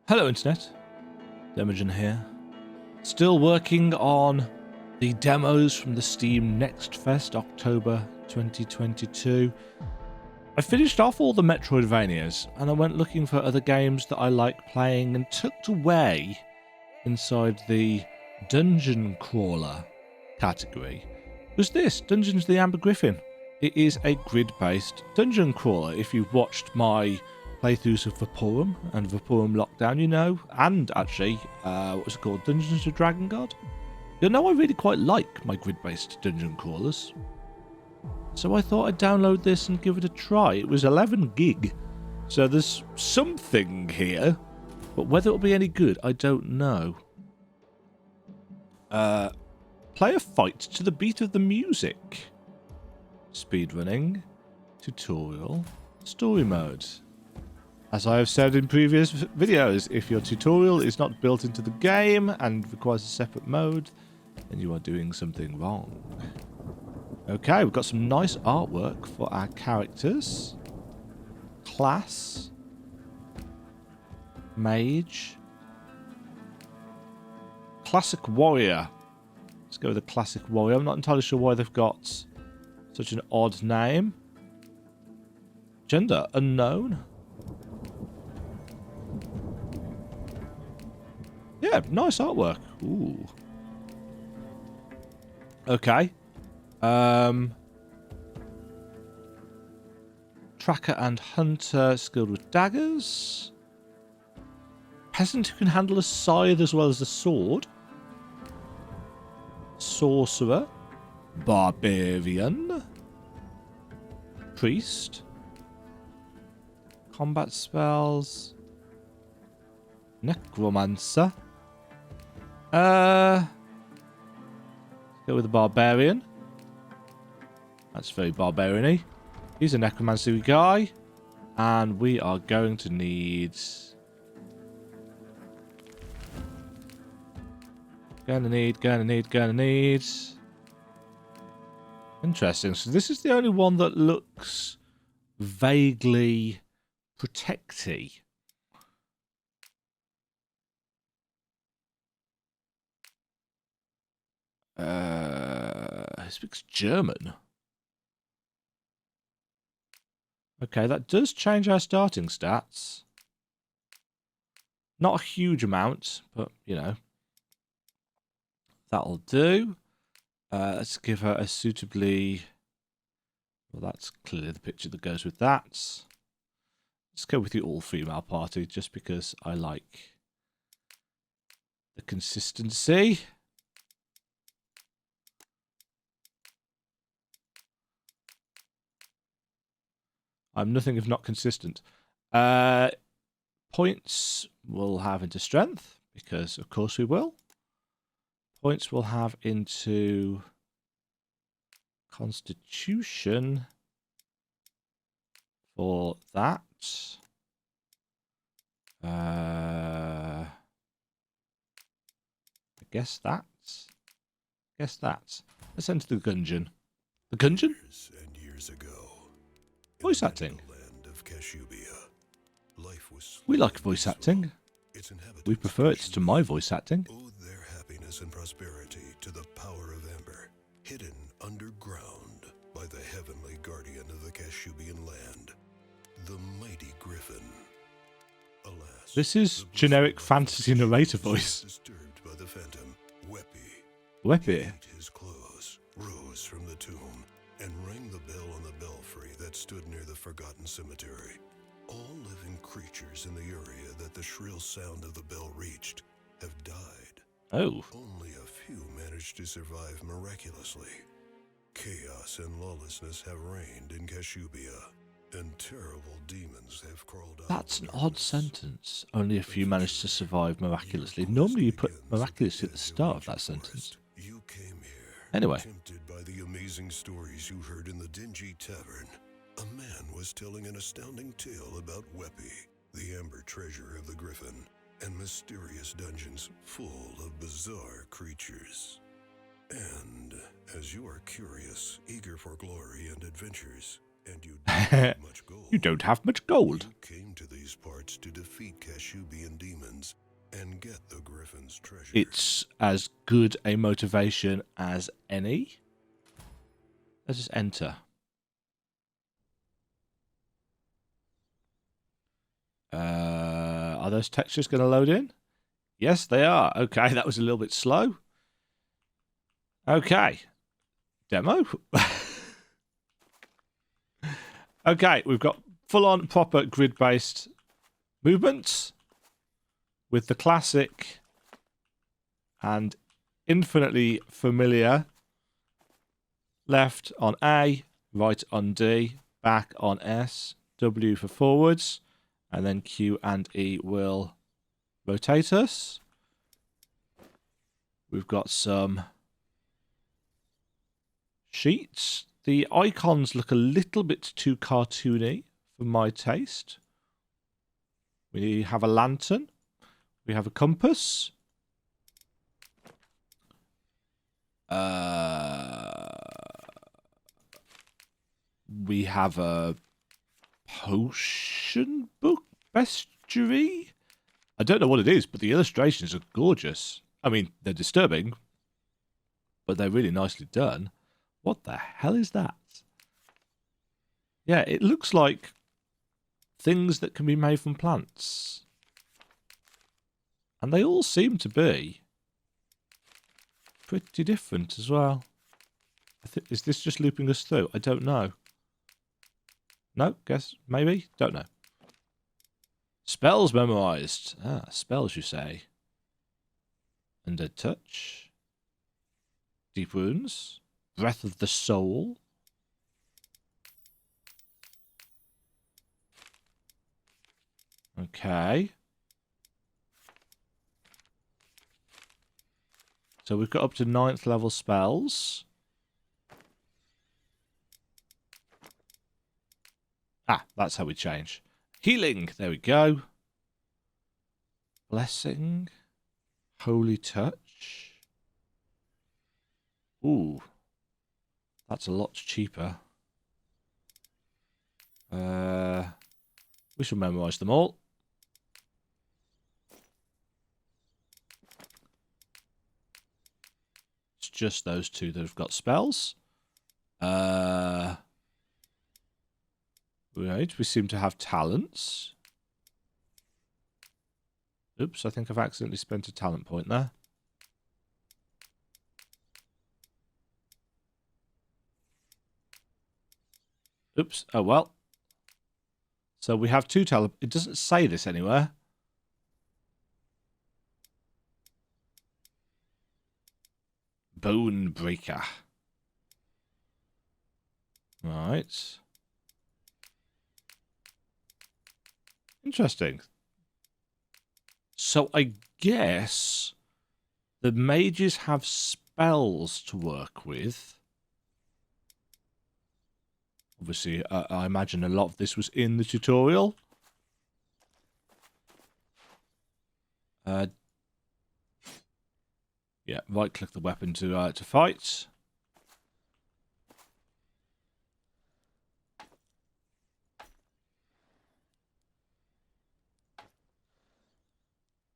Hello Internet, Demajen here. Still working on the demos from the Steam NextFest October 2022. I finished off all the Metroidvanias and I went looking for other games that I like playing and tucked away inside the dungeon crawler category was this, Dungeons of the Amber Griffin. It is a grid-based dungeon crawler. If you've watched my playthroughs of Vaporum and Vaporum Lockdown, you know, and actually, what was it called, Dungeons of Dragon God? You know, I really quite like my grid-based dungeon crawlers. So I thought I'd download this and give it a try. It was 11 gig, so there's something here, but whether it'll be any good, I don't know. Play a fight to the beat of the music. Speedrunning, tutorial, story mode. As I have said in previous videos, if your tutorial is not built into the game and requires a separate mode, then you are doing something wrong. Okay, we've got some nice artwork for our characters. Class. Mage. Classic warrior. Let's go with a classic warrior. I'm not entirely sure why they've got such an odd name. Gender unknown. Yeah, nice artwork. Ooh. Okay. Tracker and hunter skilled with daggers. Peasant who can handle a scythe as well as a sword. Sorcerer. Barbarian. Priest. Combat spells. Necromancer. Go with the barbarian. That's very barbarian-y. He's a necromancy guy. And we are going to need... Gonna need. Interesting. So this is the only one that looks vaguely protecty. He speaks German. Okay, that does change our starting stats. Not a huge amount, but, you know. That'll do. Let's give her a suitably... Well, that's clearly the picture that goes with that. Let's go with the all-female party, just because I like the consistency. I'm nothing if not consistent. Points we'll have into strength, because of course we will. Points we'll have into constitution for that. I guess that. Let's enter the dungeon. The dungeon? Years ago, voice acting. Land of life was we like voice acting. We prefer it to my voice acting. Owed their happiness and prosperity to the power of Amber, hidden underground by the heavenly guardian of the Kashubian land, the mighty Griffin. Alas, this is generic fantasy narrator voice. Disturbed by the phantom, Weppy. His clothes, rose from the tomb, and rang the bell on the belfry that stood near the forgotten cemetery. All living creatures in the area that the shrill sound of the bell reached have died. Oh. Only a few managed to survive miraculously. Chaos and lawlessness have reigned in Kashubia, and terrible demons have crawled out. That's an odd sentence. Only a few managed to survive miraculously. Normally you put miraculously at the start of that sentence. You came here, anyway. Tempted by the amazing stories you heard in the dingy tavern. A man was telling an astounding tale about Weppy, the amber treasure of the Griffin, and mysterious dungeons full of bizarre creatures. And as you are curious, eager for glory and adventures, and you don't have much gold, You don't have much gold. you came to these parts efforts to defeat Kashubian demons and get the Griffin's treasure. It's as good a motivation as any. Let's just enter. Are those textures going to load in? Yes, they are. Okay, that was a little bit slow. Okay. Demo. Okay, we've got full-on proper grid-based movements with the classic and infinitely familiar left on A, right on D, back on S, W for forwards, and then Q and E will rotate us. We've got some sheets. The icons look a little bit too cartoony for my taste. We have a lantern. We have a compass. We have a potion book bestiary. I don't know what it is, but the illustrations are gorgeous. I mean, they're disturbing, but they're really nicely done. What the hell is that? Yeah, it looks like things that can be made from plants. And they all seem to be pretty different as well. Is this just looping us through? I don't know. No, guess, maybe? Don't know. Spells memorized. Ah, spells, you say. Undead Touch. Deep Wounds. Breath of the Soul. Okay. So we've got up to 9th level spells. Ah, that's how we change. Healing. There we go. Blessing. Holy Touch. Ooh. That's a lot cheaper. We should memorize them all. It's just those two that have got spells. Right, we seem to have talents. Oops, I think I've accidentally spent a talent point there. Oops, oh well. So we have 2 talent. It doesn't say this anywhere. Bone Breaker. Right. Interesting. So I guess the mages have spells to work with. Obviously, I imagine a lot of this was in the tutorial. Yeah, right-click the weapon to fight.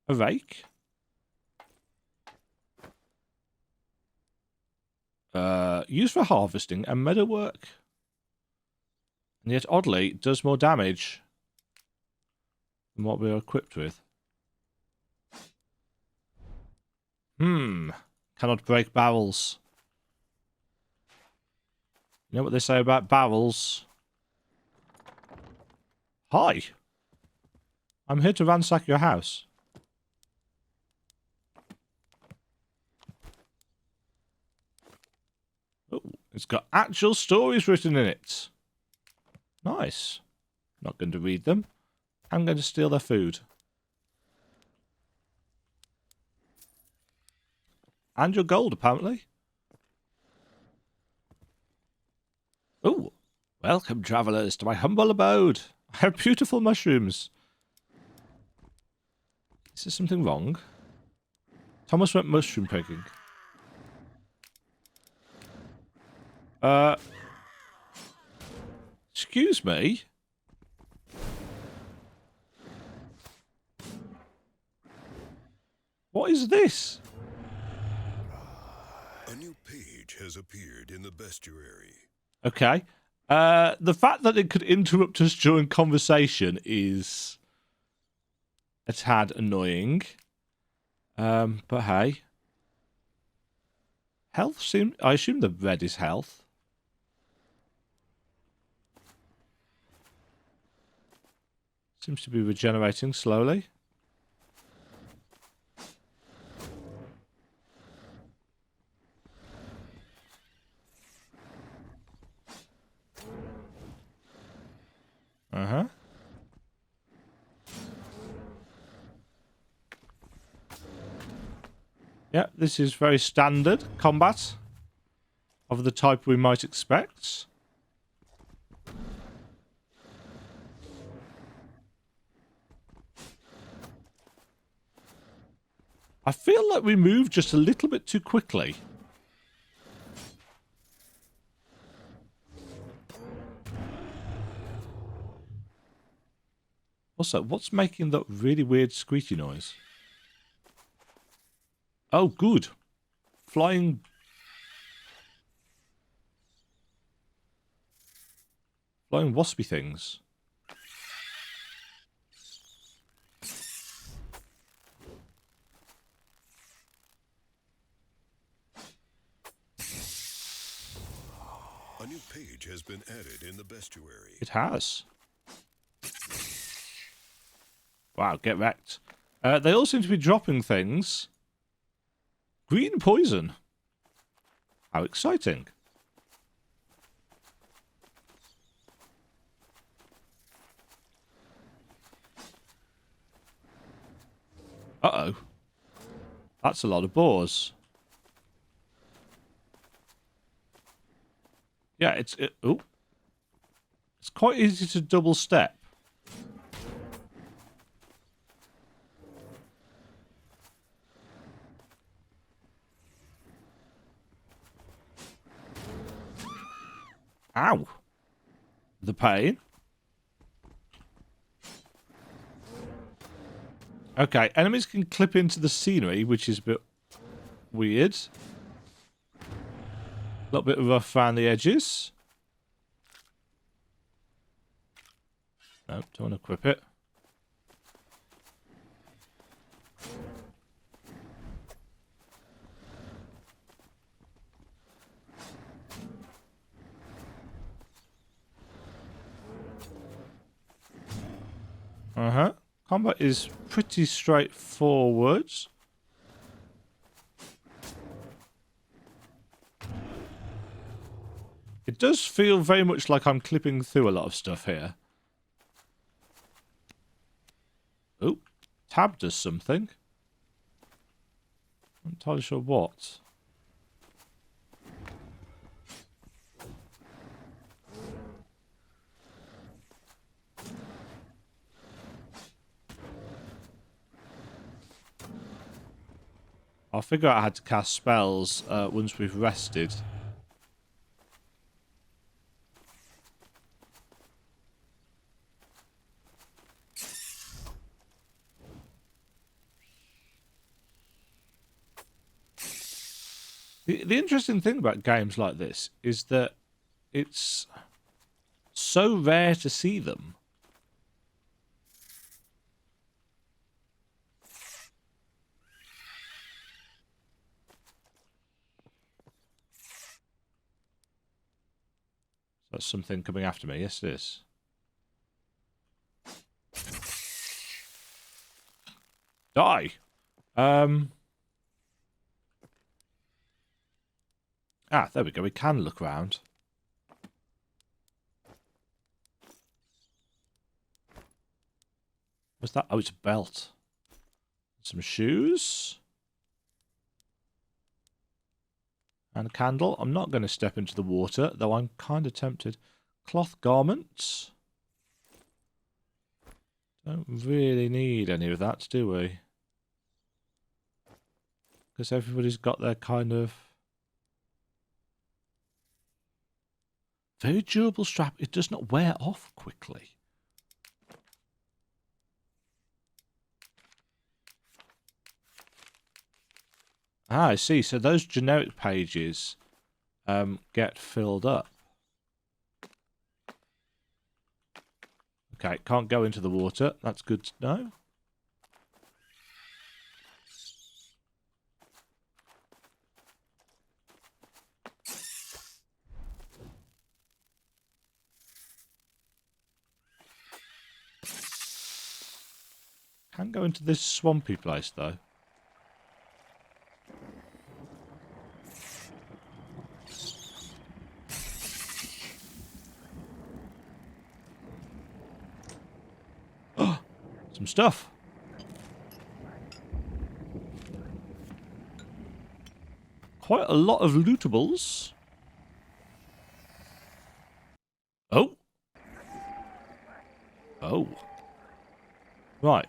A rake. Used for harvesting and meadow work. And yet, oddly, it does more damage than what we are equipped with. Cannot break barrels. You know what they say about barrels? Hi. I'm here to ransack your house. Oh, it's got actual stories written in it. Nice. Not going to read them. I'm going to steal their food. And your gold, apparently. Oh, welcome, travellers, to my humble abode. I have beautiful mushrooms. Is there something wrong? Thomas went mushroom picking. Excuse me? What is this? A new page has appeared in the bestiary. Okay. The fact that it could interrupt us during conversation is a tad annoying. But hey. Health seems... I assume the red is health. Seems to be regenerating slowly. Uh-huh. Yeah, this is very standard combat of the type we might expect. I feel like we move just a little bit too quickly. Also, what's making that really weird squeaky noise? Oh, good. Flying... Flying waspy things. A new page has been added in the bestiary. It has. Wow, get wrecked. They all seem to be dropping things. Green poison. How exciting. Uh-oh. That's a lot of boars. Yeah, it's quite easy to double step. Ow. The pain. Okay, enemies can clip into the scenery, which is a bit weird. A little bit rough around the edges. No, don't want to equip it. Uh-huh. Combat is pretty straightforward. It does feel very much like I'm clipping through a lot of stuff here. Oh, tab does something. I'm not entirely sure what. I'll figure out how to cast spells once we've rested. The interesting thing about games like this is that it's so rare to see them. That's something coming after me. Yes, it is. Die. Ah, there we go. We can look around. What's that? Oh, it's a belt. Some shoes. And a candle. I'm not going to step into the water, though I'm kind of tempted. Cloth garments. Don't really need any of that, do we? Because everybody's got their kind of... Very durable strap. It does not wear off quickly. Ah, I see. So those generic pages get filled up. Okay, can't go into the water. That's good to know. Can go into this swampy place, though. Some stuff. Quite a lot of lootables. Oh. Oh. Right.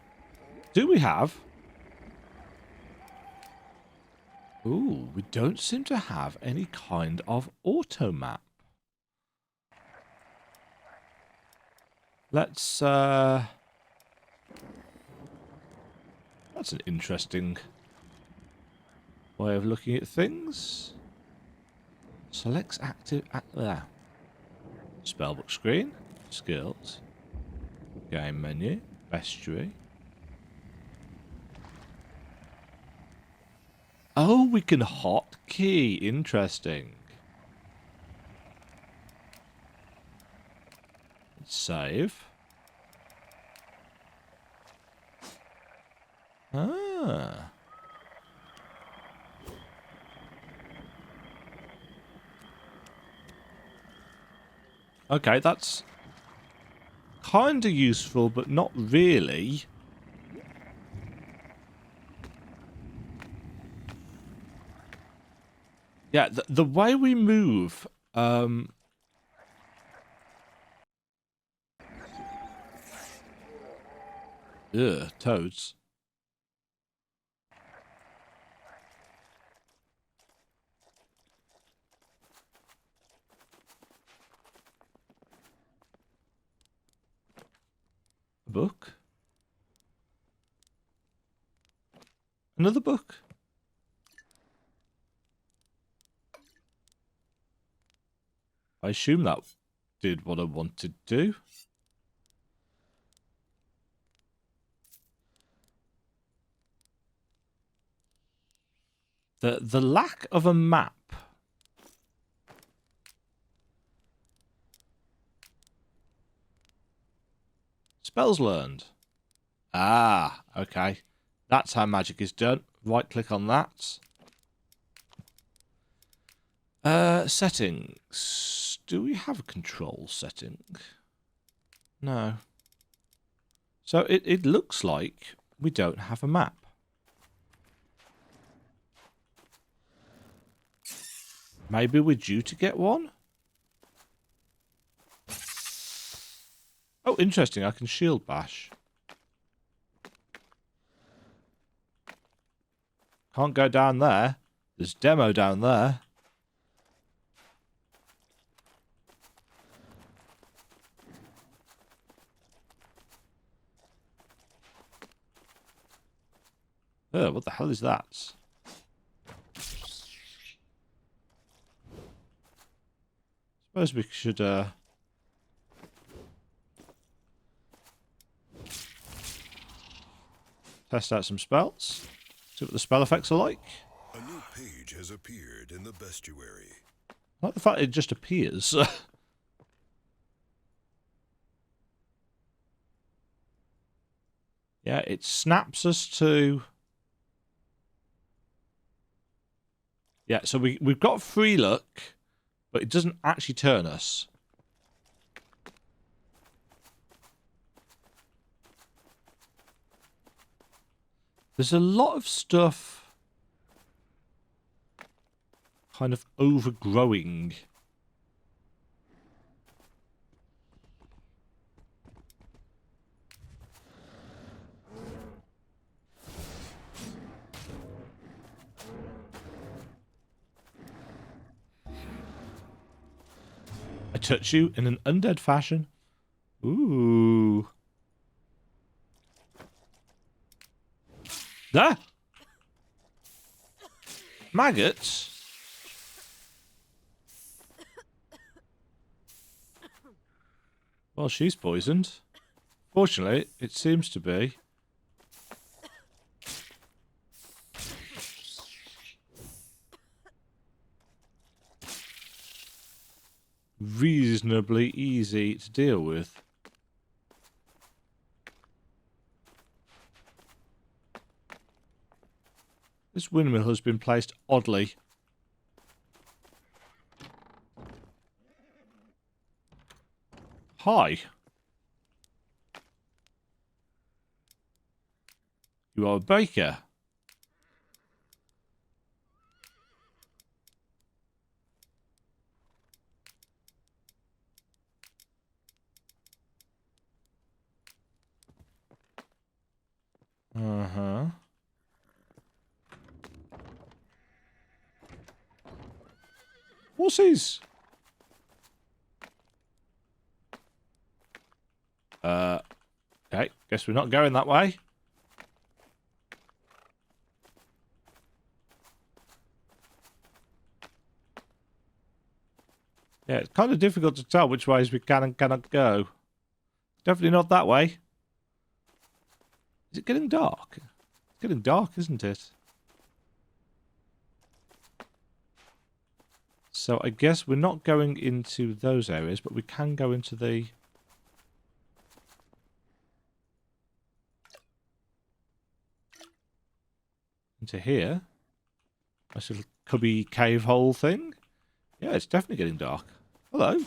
Do we have... Ooh, we don't seem to have any kind of auto map. Let's, That's an interesting way of looking at things. Selects active... Spellbook screen. Skills. Game menu. Bestiary. Oh, we can hotkey. Interesting. Save. Ah. Okay, that's kind of useful, but not really. Yeah, the way we move, toads. A book? Another book? I assume that did what I wanted to do. The lack of a map. Spells learned. Ah, okay. That's how magic is done. Right click on that. Settings. Do we have a control setting? No. So it looks like we don't have a map. Maybe we're due to get one? Oh, interesting. I can shield bash. Can't go down there. There's demo down there. Oh, what the hell is that? Suppose we should, test out some spells. See what the spell effects are like. A new page has appeared in the bestiary. I like the fact it just appears. Yeah, it snaps us to... Yeah, so we've got free look, but it doesn't actually turn us. There's a lot of stuff kind of overgrowing. I touch you in an undead fashion. Ooh. Ah! Maggots? Well, she's poisoned. Fortunately, it seems to be. Reasonably easy to deal with. This windmill has been placed oddly. Hi. You are a baker. Uh-huh. Horses. Okay, guess we're not going that way. Yeah, it's kind of difficult to tell which ways we can and cannot go. Definitely not that way. Is it getting dark? It's getting dark, isn't it? So I guess we're not going into those areas, but we can go into the... into here. Nice little cubby cave hole thing. Yeah, it's definitely getting dark. Hello.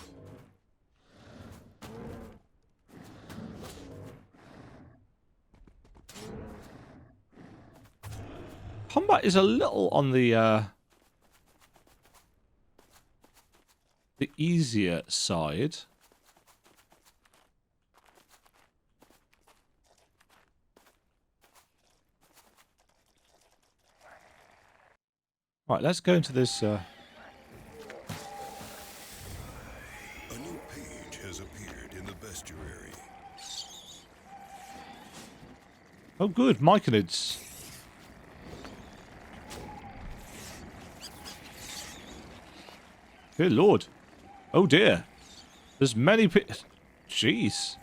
Combat is a little on the easier side. Right, let's go into this... A new page has appeared in the bestiary. Oh, good. Myconids. Good lord. Oh, dear. There's many Jeez.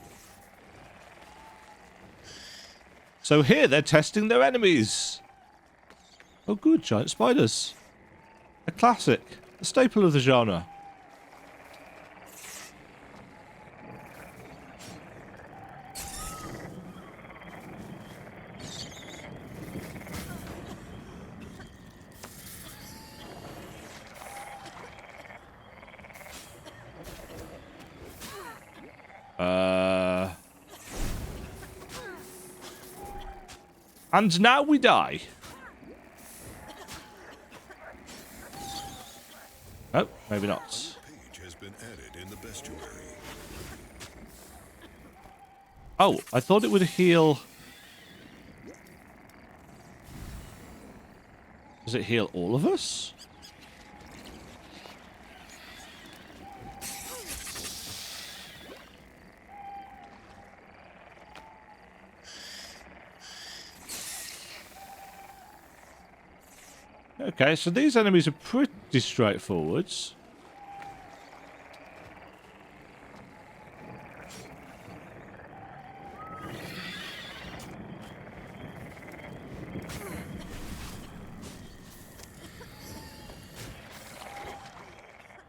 So here they're testing their enemies. Oh, good. Giant spiders. A classic. A staple of the genre. And now we die. Oh, maybe not. Page has been added in the bestiary. Oh, I thought it would heal. Does it heal all of us? Okay, so these enemies are pretty straightforward.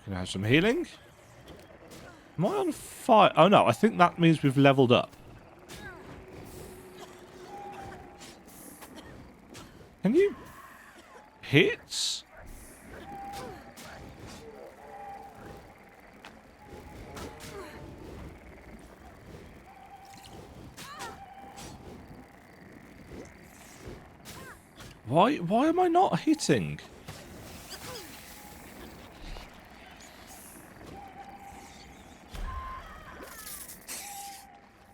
Can I have some healing? Am I on fire? Oh no, I think that means we've leveled up. Can you hit? Why am I not hitting?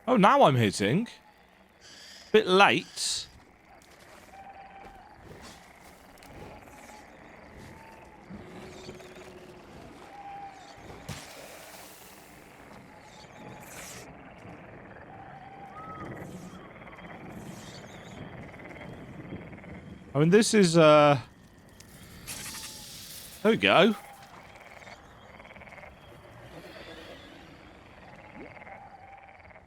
Oh, now I'm hitting. Bit late. I mean, this is, There we go.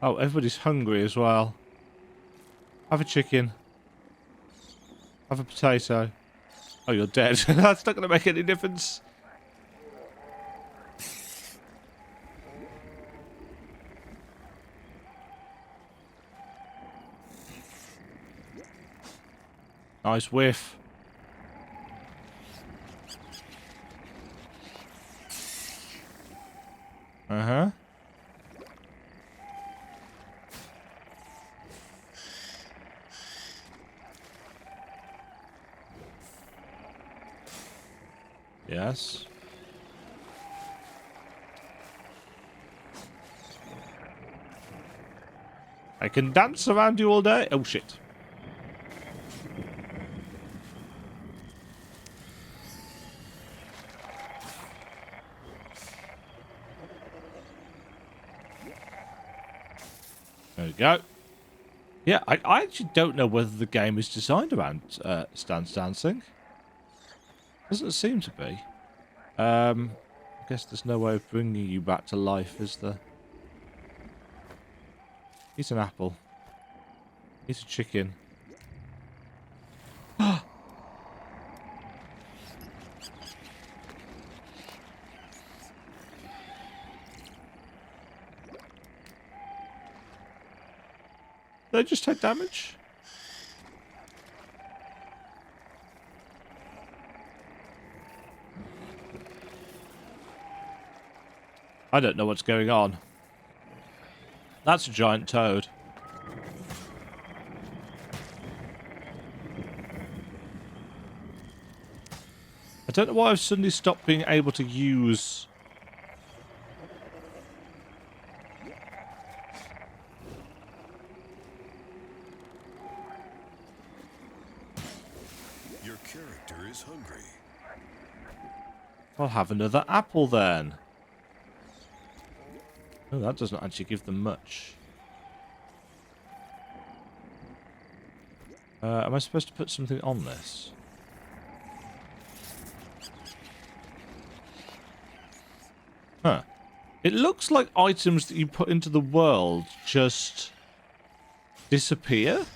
Oh, everybody's hungry as well. Have a chicken. Have a potato. Oh, you're dead. That's not going to make any difference. Nice whiff. Uh-huh. Yes. I can dance around you all day. Oh, shit. There we go. Yeah, I actually don't know whether the game is designed around stance dancing. Doesn't seem to be. I guess there's no way of bringing you back to life, is there? Eat an apple. Eat a chicken. They just take damage? I don't know what's going on. That's a giant toad. I don't know why I've suddenly stopped being able to use... Your character is hungry. I'll have another apple then. Oh, that doesn't actually give them much. Am I supposed to put something on this? Huh. It looks like items that you put into the world just disappear.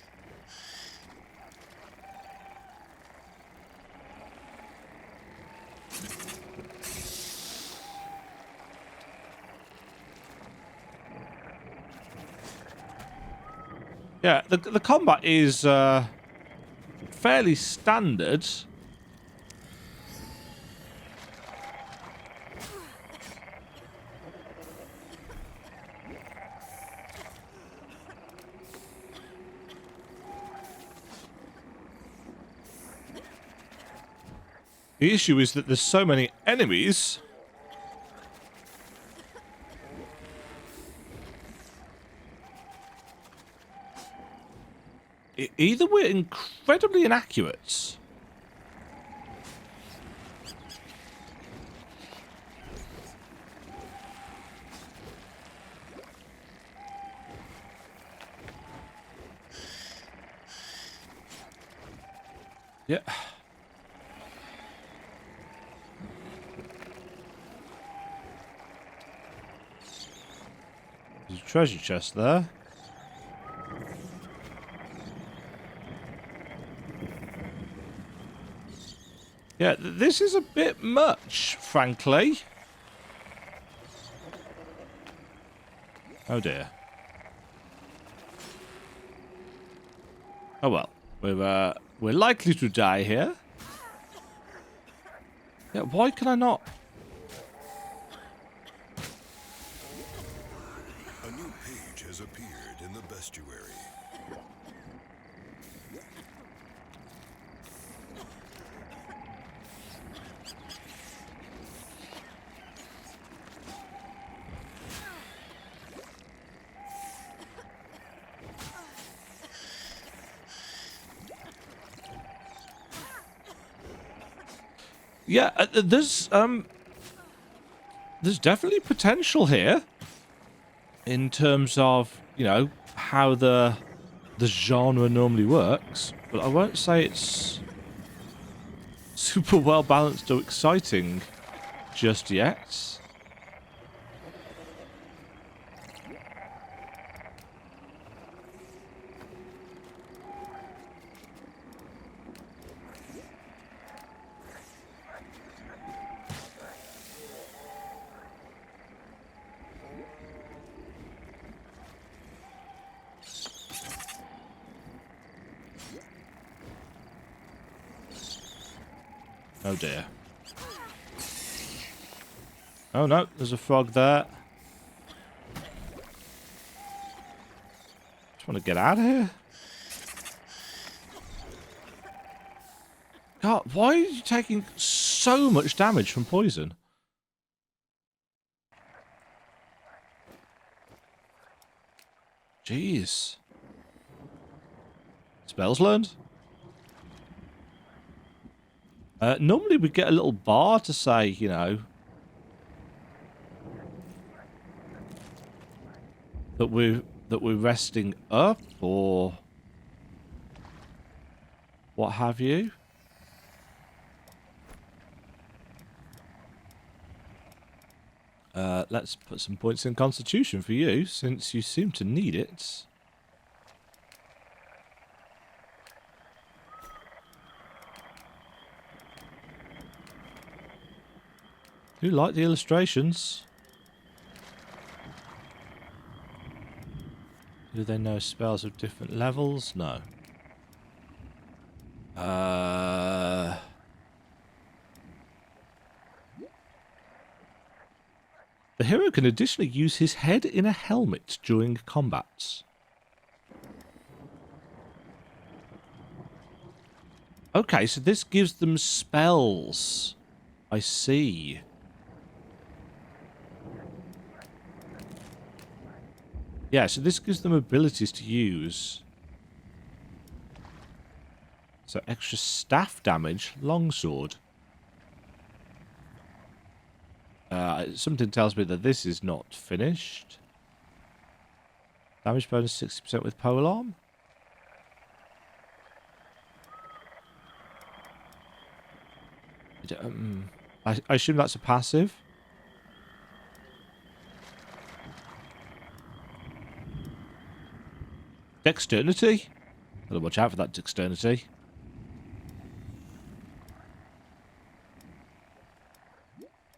Yeah, the combat is fairly standard. The issue is that there's so many enemies. Either we're incredibly inaccurate. Yeah. There's a treasure chest there. Yeah, this is a bit much, frankly. Oh dear. Oh well, we're likely to die here. Yeah, why can I not? A new page has appeared in the bestiary. Yeah, there's definitely potential here in terms of, you know, how the genre normally works, but I won't say it's super well balanced or exciting just yet. Oh dear. Oh no, there's a frog there. Just want to get out of here. God, why are you taking so much damage from poison? Jeez. Spells learned? Normally we get a little bar to say, you know, that we're resting up or what have you. Let's put some points in Constitution for you, since you seem to need it. Do you like the illustrations? Do they know spells of different levels? No. The hero can additionally use his head in a helmet during combats. Okay, so this gives them spells. I see. Yeah, so this gives them abilities to use. So extra staff damage, longsword. Something tells me that this is not finished. Damage bonus 60% with polearm. I assume that's a passive. Dexterity. Gotta watch out for that dexterity.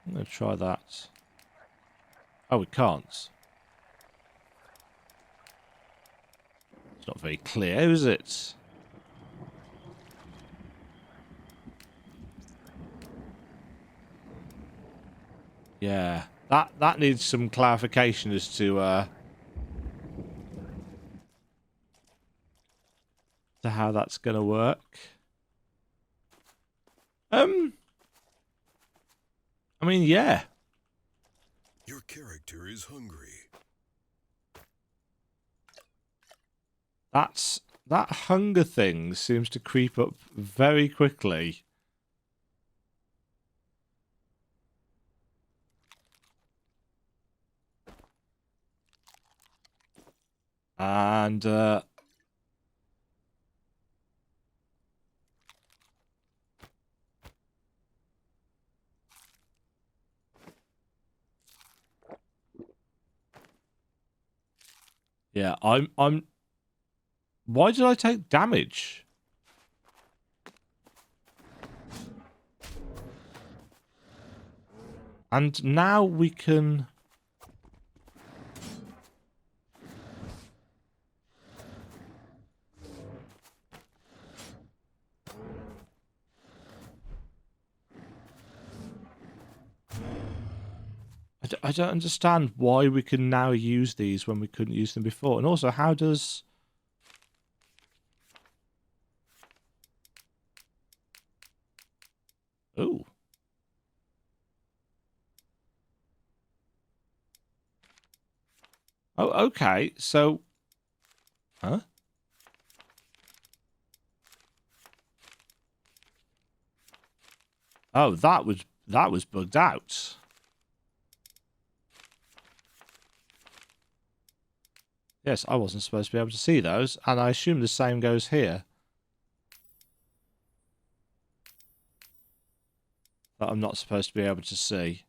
I'm gonna try that. Oh, we can't. It's not very clear, is it? Yeah, that needs some clarification as to how that's gonna work. I mean, yeah. Your character is hungry. That hunger thing seems to creep up very quickly. And yeah, I'm why did I take damage? And now we can I don't understand why we can now use these when we couldn't use them before. And also, how does... Ooh. Oh, okay. So... Huh? Oh, that was bugged out. Yes, I wasn't supposed to be able to see those, and I assume the same goes here. that I'm not supposed to be able to see.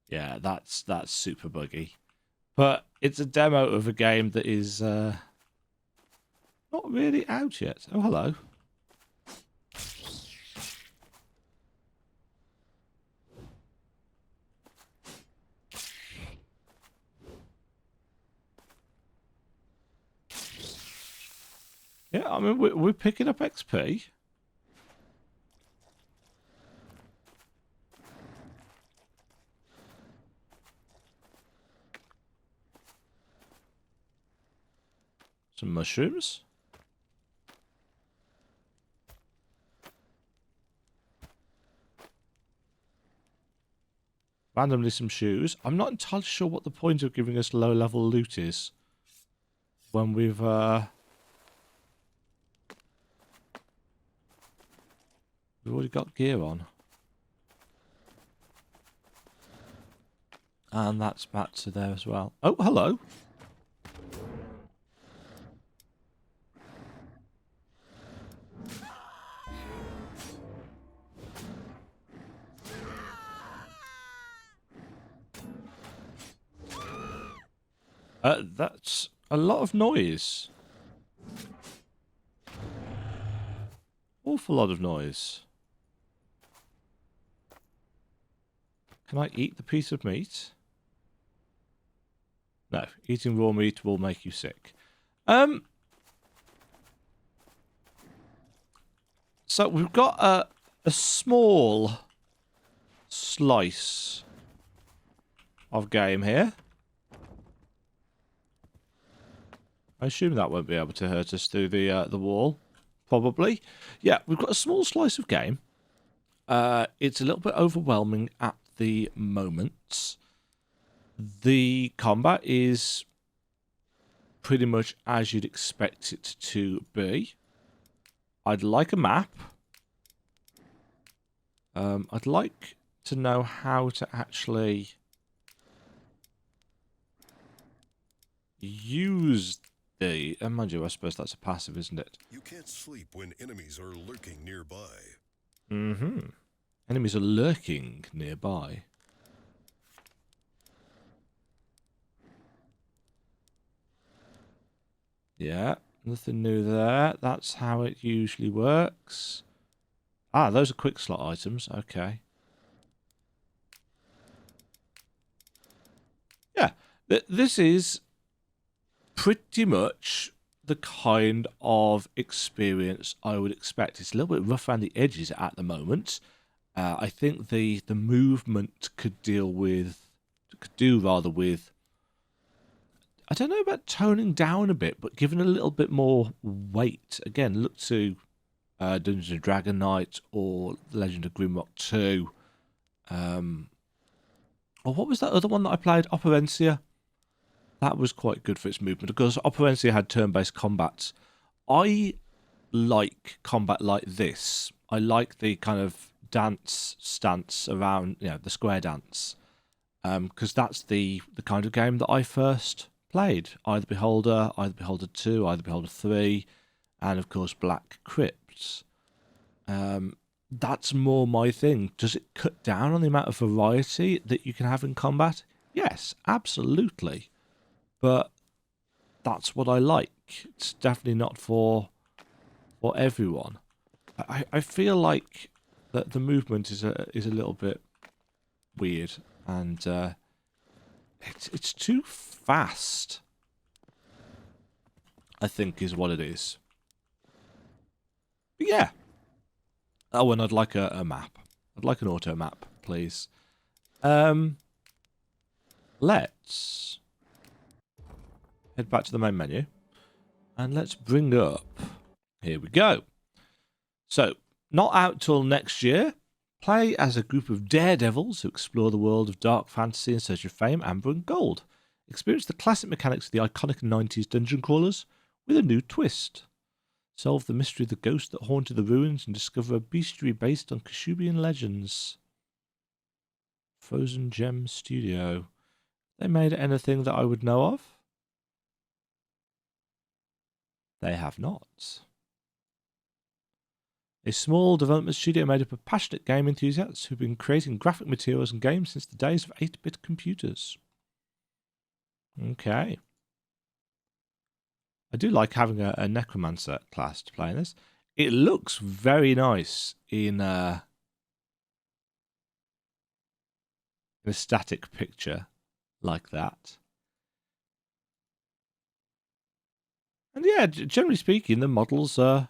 Yeah, that's super buggy. But it's a demo of a game that is not really out yet. Oh, hello. Yeah, I mean, we're picking up XP. Some mushrooms. Randomly some shoes. I'm not entirely sure what the point of giving us low-level loot is when we've already got gear on. And that's back to there as well. Oh, hello. That's a lot of noise. Awful lot of noise. Can I eat the piece of meat? No, eating raw meat will make you sick. So we've got a small slice of game here. I assume that won't be able to hurt us through the wall. Probably. Yeah, we've got a small slice of game. It's a little bit overwhelming at the moment. The combat is pretty much as you'd expect it to be. I'd like a map. I'd like to know how to actually use the... mind you, I suppose that's a passive, isn't it? You can't sleep when enemies are lurking nearby. Mm-hmm. Enemies are lurking nearby. Yeah, nothing new there. That's how it usually works. Ah, those are quick slot items. Okay. Yeah, this is pretty much the kind of experience I would expect. It's a little bit rough around the edges at the moment. I think the movement could do with, I don't know about toning down a bit, but giving a little bit more weight. Again, look to Dungeons and Dragon Knight or Legend of Grimrock 2. Or what was that other one that I played? Operencia. That was quite good for its movement because Operencia had turn-based combat. I like combat like this. I like the kind of stance around, the square dance, because that's the kind of game that I first played. Either Beholder 2, either Beholder 3, and of course Black Crypt. That's more my thing. Does it cut down on the amount of variety that you can have in combat? Yes, absolutely. But that's what I like. It's definitely not for everyone. I feel like that the movement is a little bit weird, and it's too fast. I think is what it is. But yeah. Oh, and I'd like a map. I'd like an auto map, please. Let's head back to the main menu. And let's bring up... Here we go. So, not out till next year. Play as a group of daredevils who explore the world of dark fantasy in search of fame, amber, and gold. Experience the classic mechanics of the iconic 90s dungeon crawlers with a new twist. Solve the mystery of the ghost that haunted the ruins and discover a bestiary based on Kashubian legends. Frozen Gem Studio. They made anything that I would know of? They have not. A small development studio made up of passionate game enthusiasts who've been creating graphic materials and games since the days of 8-bit computers. Okay. I do like having a necromancer class to play in this. It looks very nice in a static picture like that. And yeah, generally speaking, the models are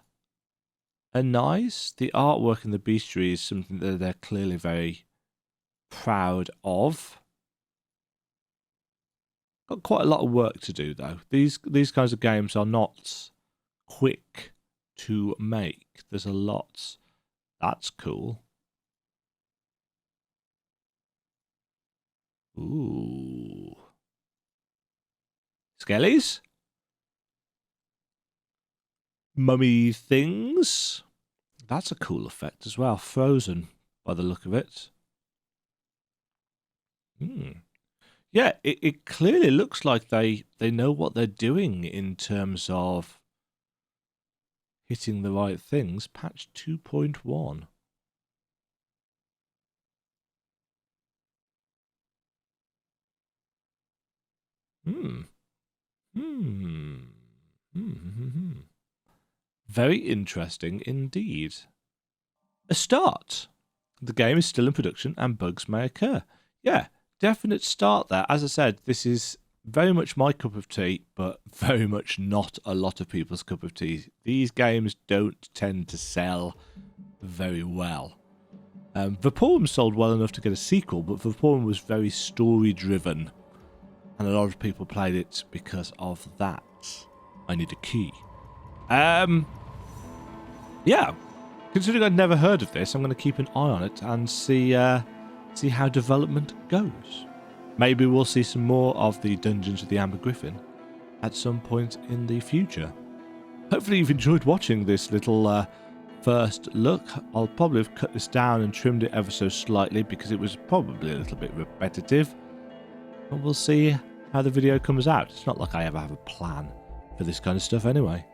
nice. The artwork in the bestiary is something that they're clearly very proud of. Got quite a lot of work to do though. These kinds of games are not quick to make. There's a lot. That's cool. Ooh. Skellies? Mummy things? That's a cool effect as well. Frozen, by the look of it. Yeah, it clearly looks like they know what they're doing in terms of hitting the right things. Patch 2.1. Very interesting indeed. A start. The game is still in production and bugs may occur. Yeah, definite start there. As I said, this is very much my cup of tea, but very much not a lot of people's cup of tea. These games don't tend to sell very well. Vaporum sold well enough to get a sequel, but Vaporum was very story-driven, and a lot of people played it because of that. I need a key. Yeah, considering I'd never heard of this, I'm going to keep an eye on it and see how development goes. Maybe we'll see some more of the Dungeons of the Amber Griffin at some point in the future. Hopefully you've enjoyed watching this little first look. I'll probably have cut this down and trimmed it ever so slightly because it was probably a little bit repetitive. But we'll see how the video comes out. It's not like I ever have a plan for this kind of stuff anyway.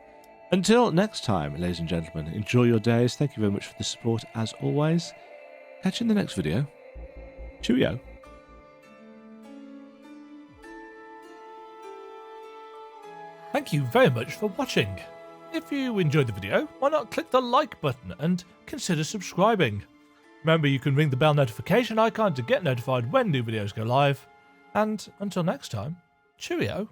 Until next time, ladies and gentlemen, enjoy your days. Thank you very much for the support as always. Catch you in the next video. Cheerio. Thank you very much for watching. If you enjoyed the video, why not click the like button and consider subscribing. Remember, you can ring the bell notification icon to get notified when new videos go live. And until next time, cheerio.